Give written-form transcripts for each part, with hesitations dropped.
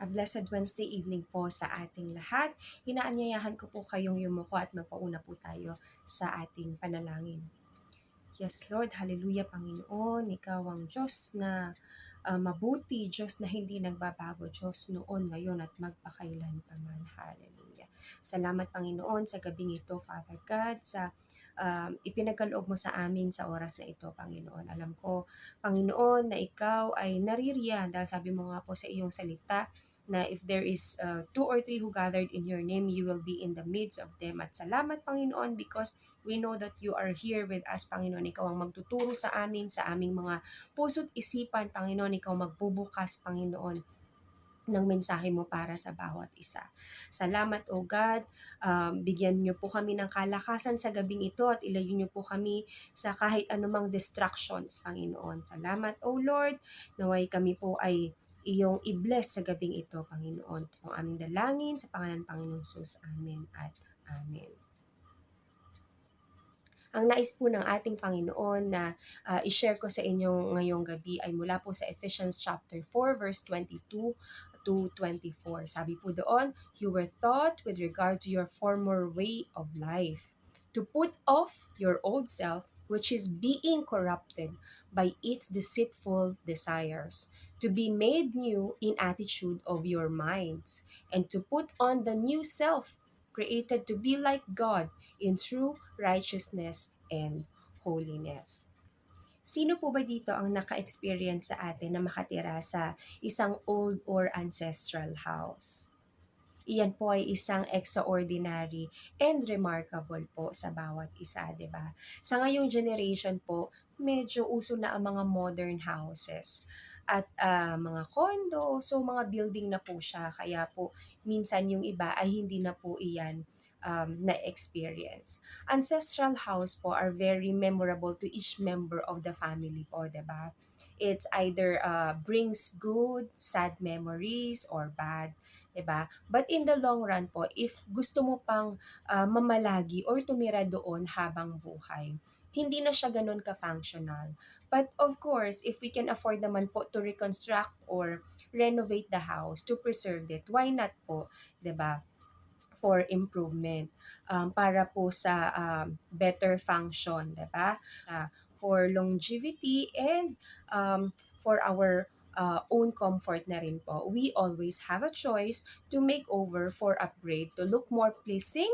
A blessed Wednesday evening po sa ating lahat. Inaanyayahan ko po kayong yumuko at magpauna po tayo sa ating panalangin. Yes, Lord, hallelujah, Panginoon. Ikaw ang Diyos na mabuti, Diyos na hindi nagbabago, Diyos noon, ngayon at magpakailan pa man. Hallelujah. Salamat, Panginoon, sa gabing ito, Father God, sa ipinagkaloob mo sa amin sa oras na ito, Panginoon. Alam ko, Panginoon, na ikaw ay naririyan dahil sabi mo nga po sa iyong salita na if there is two or three who gathered in your name, you will be in the midst of them. At salamat, Panginoon, because we know that you are here with us, Panginoon. Ikaw ang magtuturo sa amin, sa aming mga puso't isipan, Panginoon. Ikaw magbubukas, Panginoon, ng mensahe mo para sa bawat isa. Salamat, O God. Bigyan niyo po kami ng kalakasan sa gabing ito at ilayo niyo po kami sa kahit anumang distractions, Panginoon. Salamat, O Lord. Naway kami po ay iyong i-bless sa gabing ito, Panginoon. Ito ang aming dalangin sa pangalan ng Panginoon Jesus. Amen at Amen. Ang nais po ng ating Panginoon na i-share ko sa inyo ngayong gabi ay mula po sa Ephesians chapter 4 verse 22 to 24. Sabi po doon, you were taught with regard to your former way of life to put off your old self which is being corrupted by its deceitful desires, to be made new in attitude of your minds, and to put on the new self, created to be like God in true righteousness and holiness. Sino po ba dito ang naka-experience sa atin na makatira sa isang old or ancestral house? Iyan po ay isang extraordinary and remarkable po sa bawat isa, 'di ba? Sa ngayong generation po, medyo uso na ang mga modern houses at mga condo, so mga building na po siya. Kaya po minsan yung iba ay hindi na po iyan na-experience. Ancestral house po are very memorable to each member of the family po, 'di ba? It's either brings good, sad memories or bad, 'di ba? But in the long run po, if gusto mo pang mamalagi or tumira doon habang buhay, hindi na siya ganun ka-functional. But of course, if we can afford naman po to reconstruct or renovate the house to preserve it, why not po, 'di ba? For improvement, para po sa better function, 'di ba? For longevity and for our own comfort na rin po. We always have a choice to make over for upgrade to look more pleasing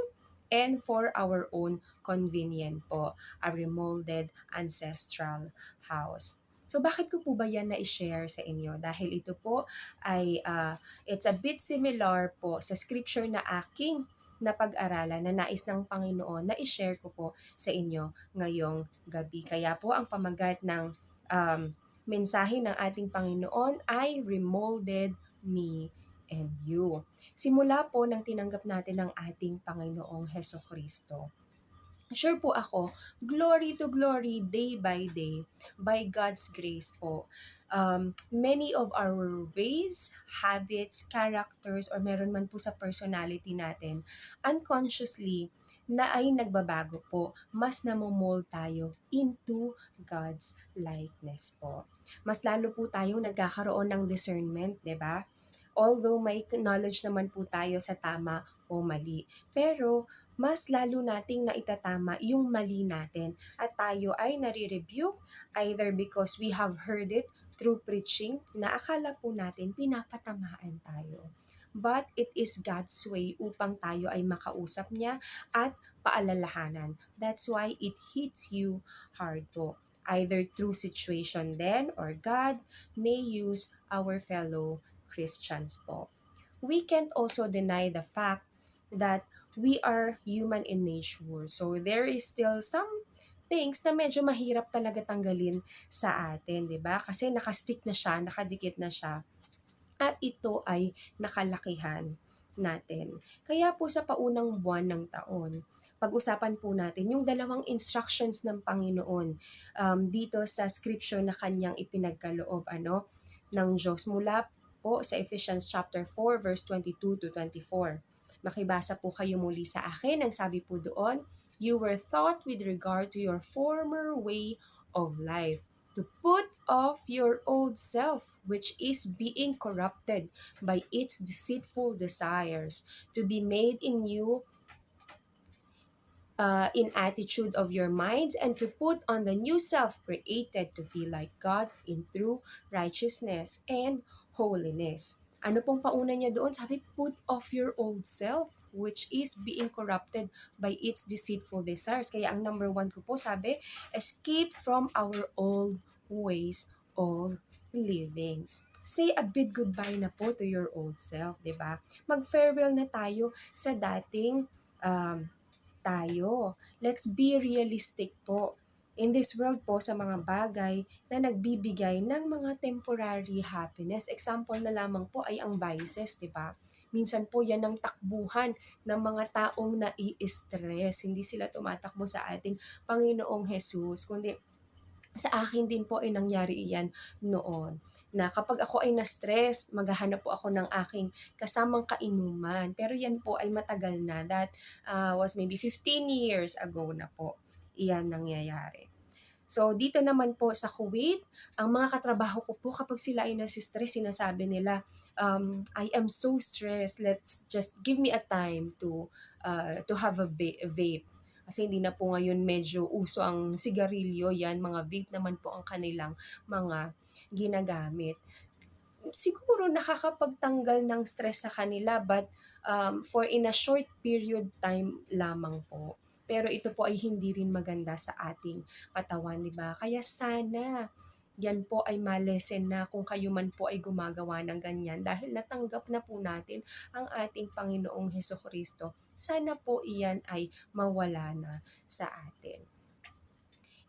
and for our own convenient po, a remolded ancestral house. So bakit ko po ba yan na-share sa inyo? Dahil ito po ay it's a bit similar po sa scripture na aking napag-aralan na nais ng Panginoon na i-share ko po sa inyo ngayong gabi. Kaya po ang pamagat ng mensahe ng ating Panginoon ay remolded me and you. Simula po nang tinanggap natin ang ating Panginoong Hesukristo. Sure po ako, glory to glory, day by day, by God's grace po. Many of our ways, habits, characters, or meron man po sa personality natin, unconsciously, na ay nagbabago po. Mas namomold tayo into God's likeness po. Mas lalo po tayong nagkakaroon ng discernment, 'di ba? Although may knowledge naman po tayo sa tama o mali. Pero mas lalo nating naitatama yung mali natin at tayo ay nare-rebuke either because we have heard it through preaching na akala po natin pinapatamaan tayo. But it is God's way upang tayo ay makausap niya at paalalahanan. That's why it hits you hard po. Either through situation then or God may use our fellow Christians po. We can't also deny the fact that we are human in nature. So there is still some things na medyo mahirap talaga tanggalin sa atin, 'di ba? Kasi nakastick na siya, nakadikit na siya. At ito ay nakalakihan natin. Kaya po sa paunang buwan ng taon, pag-usapan po natin yung dalawang instructions ng Panginoon dito sa scripture na kanyang ipinagkaloob ng Diyos mula po sa Ephesians chapter 4 verse 22 to 24. Makibasa po kayo muli sa akin. Ang sabi po doon, you were taught with regard to your former way of life to put off your old self, which is being corrupted by its deceitful desires, to be made in you in attitude of your minds, and to put on the new self created to be like God in true righteousness and holiness. Ano pong pauna niya doon? Sabi, put off your old self, which is being corrupted by its deceitful desires. Kaya ang number one ko po, sabi, escape from our old ways of livings. Say a big goodbye na po to your old self, di ba? Mag-farewell na tayo sa dating tayo. Let's be realistic po. In this world po, sa mga bagay na nagbibigay ng mga temporary happiness. Example na lamang po ay ang vices, di ba? Minsan po yan ang takbuhan ng mga taong nai-stress. Hindi sila tumatakbo sa ating Panginoong Jesus, kundi sa akin din po ay nangyari iyan noon. Na kapag ako ay na-stress, maghahanap po ako ng aking kasamang kainuman. Pero yan po ay matagal na. That was maybe 15 years ago na po. Iyan nangyayari. So, dito naman po sa Kuwait, ang mga katrabaho ko po kapag sila ay nasistress, sinasabi nila, I am so stressed, let's just give me a time to have a vape. Kasi hindi na po ngayon medyo uso ang sigarilyo, yan, mga vape naman po ang kanilang mga ginagamit. Siguro nakakapagtanggal ng stress sa kanila, but for in a short period time lamang po. Pero ito po ay hindi rin maganda sa ating katawan, di ba? Kaya sana yan po ay malesen na kung kayo man po ay gumagawa ng ganyan, dahil natanggap na po natin ang ating Panginoong Hesukristo. Sana po iyan ay mawala na sa atin.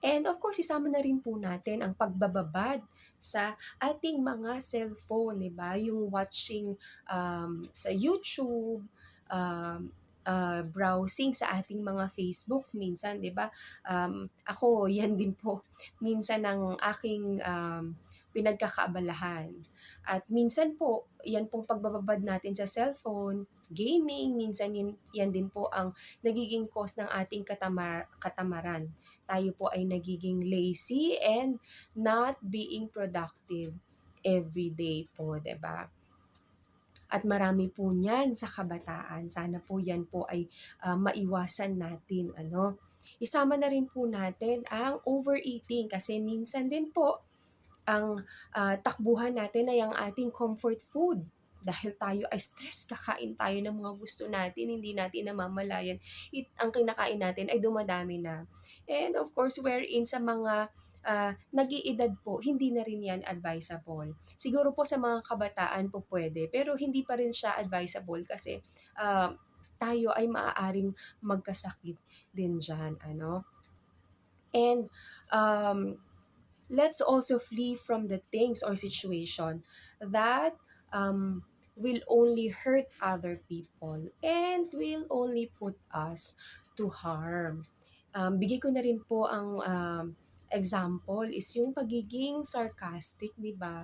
And of course, isama na rin po natin ang pagbababad sa ating mga cellphone, di ba? Yung watching sa YouTube, um, browsing sa ating mga Facebook minsan, di ba? Ako, yan din po. Minsan ang aking pinagkakaabalahan. At minsan po, yan pong pagbababad natin sa cellphone, gaming, minsan yan din po ang nagiging cause ng ating katamaran. Tayo po ay nagiging lazy and not being productive every day po, 'di ba? At marami po niyan sa kabataan. Sana po yan po ay maiwasan natin. Ano? Isama na rin po natin ang overeating, kasi minsan din po ang takbuhan natin ay ang ating comfort food. Dahil tayo ay stress, kakain tayo ng mga gusto natin, hindi natin namamalayan. Ang kinakain natin ay dumadami na. And of course, wherein sa mga nag-iedad po, hindi na rin yan advisable. Siguro po sa mga kabataan po pwede, pero hindi pa rin siya advisable kasi tayo ay maaaring magkasakit din dyan. Ano? And let's also flee from the things or situation that will only hurt other people and will only put us to harm. Bigay ko na rin po ang example is yung pagiging sarcastic, di ba?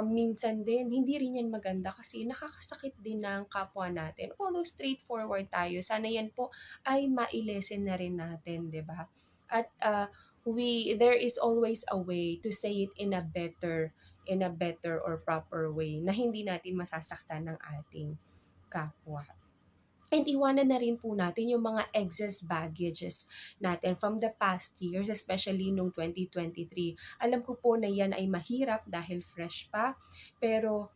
Minsan din, hindi rin yan maganda kasi nakakasakit din ng kapwa natin. Although straightforward tayo, sana yan po ay mailesen na rin natin, di ba? At there is always a way to say it in a better or proper way na hindi natin masasaktan ng ating kapwa. And iwanan na rin po natin yung mga excess baggages natin from the past years, especially nung 2023. Alam ko po na yan ay mahirap dahil fresh pa, pero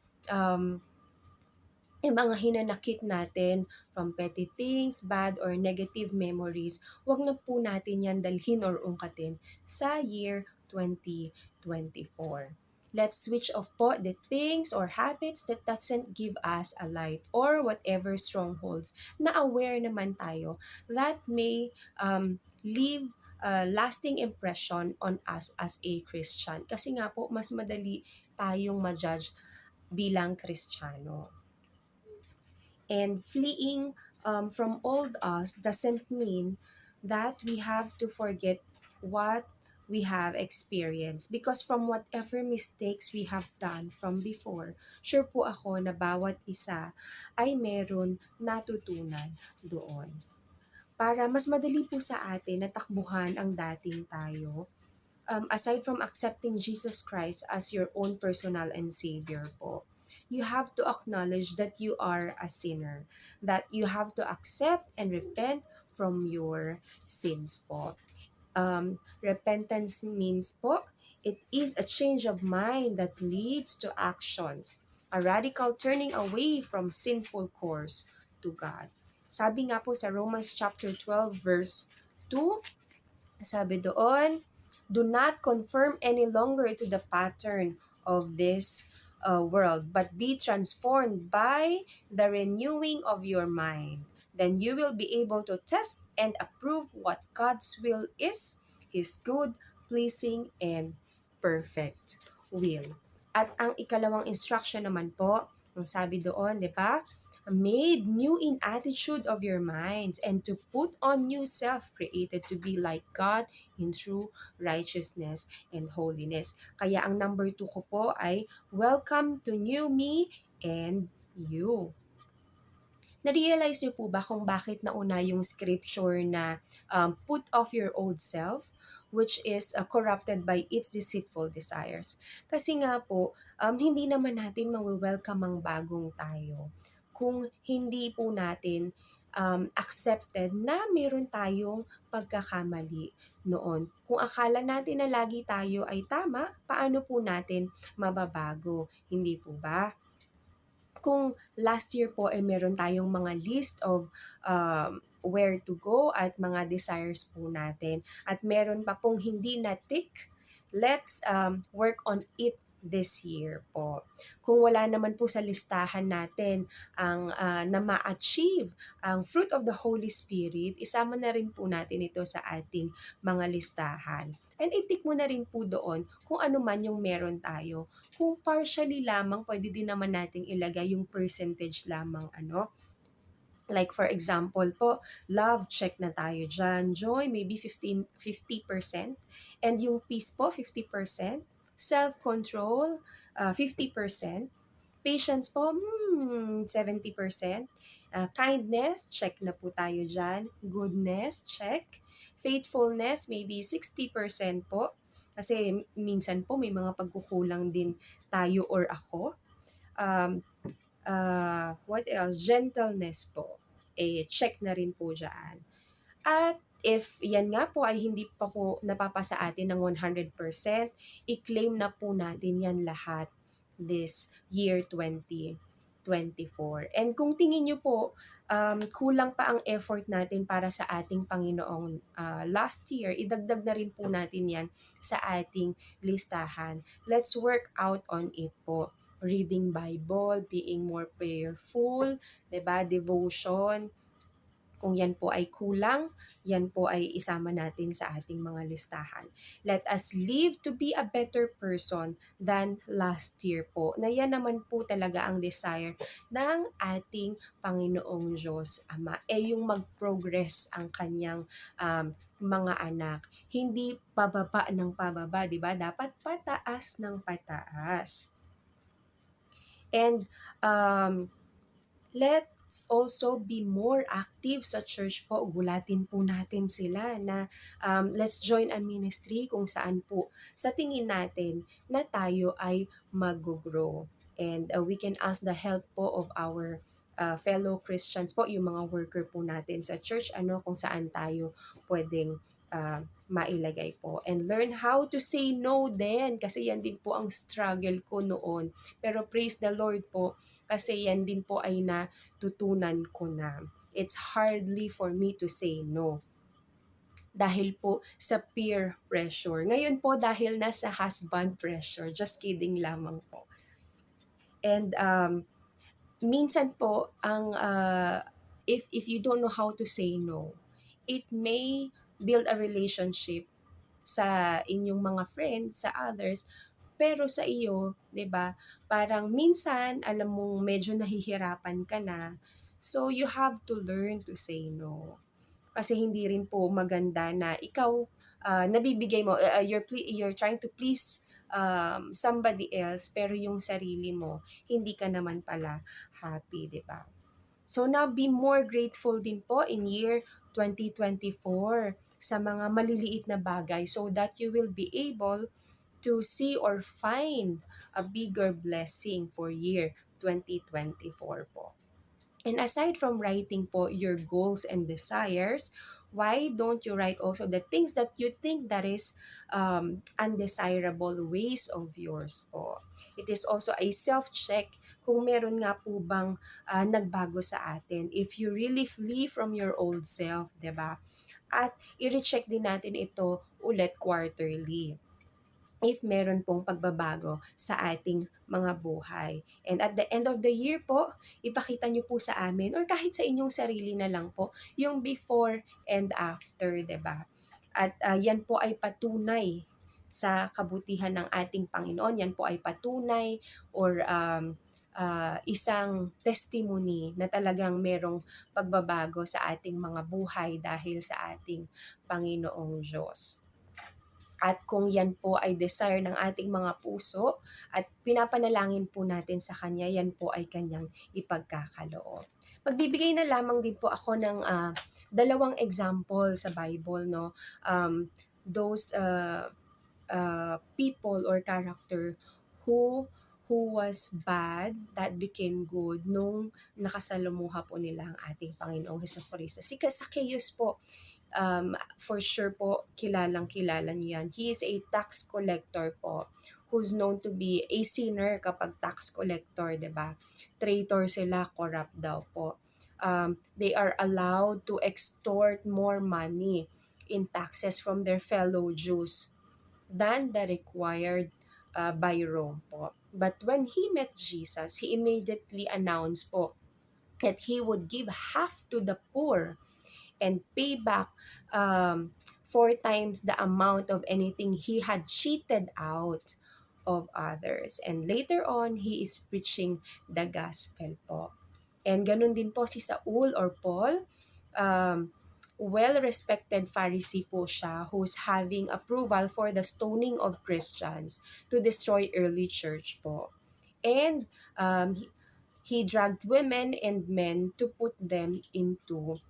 yung mga hinanakit natin from petty things, bad or negative memories, wag na po natin yan dalhin or ungkatin sa year 2024. Let's switch off po the things or habits that doesn't give us a light or whatever strongholds na aware naman tayo that may leave a lasting impression on us as a Christian. Kasi nga po, mas madali tayong ma-judge bilang Kristiyano. And fleeing from old us doesn't mean that we have to forget what we have experienced, because from whatever mistakes we have done from before, sure po ako na bawat isa ay meron natutunan doon. Para mas madali po sa atin na takbuhan ang dating tayo, aside from accepting Jesus Christ as your own personal and Savior po, you have to acknowledge that you are a sinner, that you have to accept and repent from your sins po. Repentance means po, it is a change of mind that leads to actions, a radical turning away from sinful course to God. Sabi nga po sa Romans chapter 12 verse 2, sabi doon, do not conform any longer to the pattern of this world, but be transformed by the renewing of your mind. Then you will be able to test and approve what God's will is, His good, pleasing, and perfect will. At ang ikalawang instruction naman po, ang sabi doon, di ba? Made new in attitude of your minds and to put on new self created to be like God in true righteousness and holiness. Kaya ang number 2 ko po ay welcome to new me and you. Na-realize niyo po ba kung bakit nauna yung scripture na put off your old self, which is corrupted by its deceitful desires? Kasi nga po, hindi naman natin mawi-welcome ang bagong tayo kung hindi po natin accepted na meron tayong pagkakamali noon. Kung akala natin na lagi tayo ay tama, paano po natin mababago? Hindi po ba? Kung last year po ay meron tayong mga list of where to go at mga desires po natin at meron pa pong hindi na tick, let's work on it this year po. Kung wala naman po sa listahan natin ang na ma-achieve ang fruit of the Holy Spirit, isama na rin po natin ito sa ating mga listahan. And itik mo na rin po doon kung ano man yung meron tayo. Kung partially lamang, pwede din naman nating ilagay yung percentage lamang Like for example po, love, check na tayo dyan. Joy, maybe 50%. And yung peace po, 50%. Self-control, 50%. Patience po, 70%. Kindness, check na po tayo dyan. Goodness, check. Faithfulness, maybe 60% po. Kasi minsan po may mga pagkukulang din tayo or ako. What else? Gentleness po. Check na rin po dyan. At if yan nga po ay hindi pa po napapasa atin ng 100%, i-claim na po natin yan lahat this year 2024. And kung tingin nyo po, kulang pa ang effort natin para sa ating Panginoong last year, idagdag na rin po natin yan sa ating listahan. Let's work out on it po. Reading Bible, being more prayerful, 'di ba? Devotion. Kung yan po ay kulang, yan po ay isama natin sa ating mga listahan. Let us live to be a better person than last year po. Na yan naman po talaga ang desire ng ating Panginoong Diyos Ama. Yung mag-progress ang kanyang mga anak. Hindi pababa ng pababa, di ba? Dapat pataas ng pataas. And let's also be more active sa church po. Gulatin po natin sila na let's join a ministry kung saan po sa tingin natin na tayo ay mag-grow. And we can ask the help po of our fellow Christians po, yung mga worker po natin sa church, kung saan tayo pwedeng mailagay po. And learn how to say no din, kasi yan din po ang struggle ko noon. Pero praise the Lord po, kasi yan din po ay natutunan ko na. It's hardly for me to say no. Dahil po sa peer pressure. Ngayon po dahil nasa husband pressure. Just kidding lamang po. And minsan po, if you don't know how to say no, it may build a relationship sa inyong mga friends, sa others, pero sa iyo, 'di ba? Parang minsan alam mong medyo nahihirapan ka na. So you have to learn to say no. Kasi hindi rin po maganda na ikaw nabibigay mo you're trying to please somebody else pero yung sarili mo hindi ka naman pala happy, 'di ba? So now be more grateful din po in year 2024 sa mga maliliit na bagay so that you will be able to see or find a bigger blessing for year 2024 po. And aside from writing po your goals and desires, why don't you write also the things that you think that is undesirable ways of yours po. It is also a self-check kung meron nga po bang nagbago sa atin. If you really flee from your old self, 'di ba? At i-recheck din natin ito ulit quarterly if meron pong pagbabago sa ating mga buhay. And at the end of the year po, ipakita nyo po sa amin or kahit sa inyong sarili na lang po, yung before and after, 'di ba? At yan po ay patunay sa kabutihan ng ating Panginoon. Yan po ay patunay or isang testimony na talagang merong pagbabago sa ating mga buhay dahil sa ating Panginoong Diyos. At kung yan po ay desire ng ating mga puso at pinapanalangin po natin sa Kanya, yan po ay Kanyang ipagkakaloob. Magbibigay na lamang din po ako ng dalawang example sa Bible, no? Those people or character who was bad that became good nung nakasalamuha po nila ang ating Panginoong Hesukristo. Si Zacchaeus po, for sure po, kilalang-kilala niyo yan. He is a tax collector po who's known to be a sinner kapag tax collector, 'di ba? Traitor sila, corrupt daw po. They are allowed to extort more money in taxes from their fellow Jews than the required by Rome po. But when he met Jesus, he immediately announced po that he would give half to the poor and pay back 4 times the amount of anything he had cheated out of others. And later on, he is preaching the gospel po. And ganun din po si Saul or Paul, well-respected Pharisee po siya who's having approval for the stoning of Christians to destroy early church po. And he dragged women and men to put them into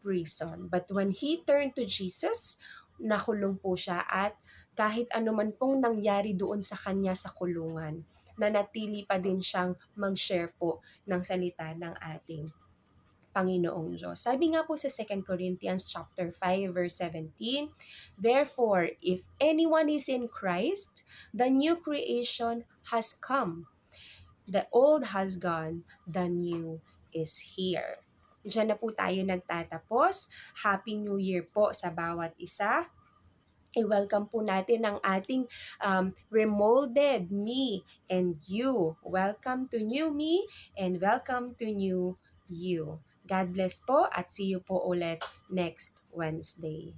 prison. But when he turned to Jesus, nakulong po siya at kahit anuman pong nangyari doon sa kanya sa kulungan, nanatili pa din siyang mag-share po ng salita ng ating Panginoong Diyos. Sabi nga po sa 2 Corinthians chapter 5 verse 17, therefore, if anyone is in Christ, the new creation has come. The old has gone, the new is here. Diyan na po tayo nagtatapos. Happy New Year po sa bawat isa. I-welcome po natin ang ating remolded me and you. Welcome to new me and welcome to new you. God bless po at see you po ulit next Wednesday.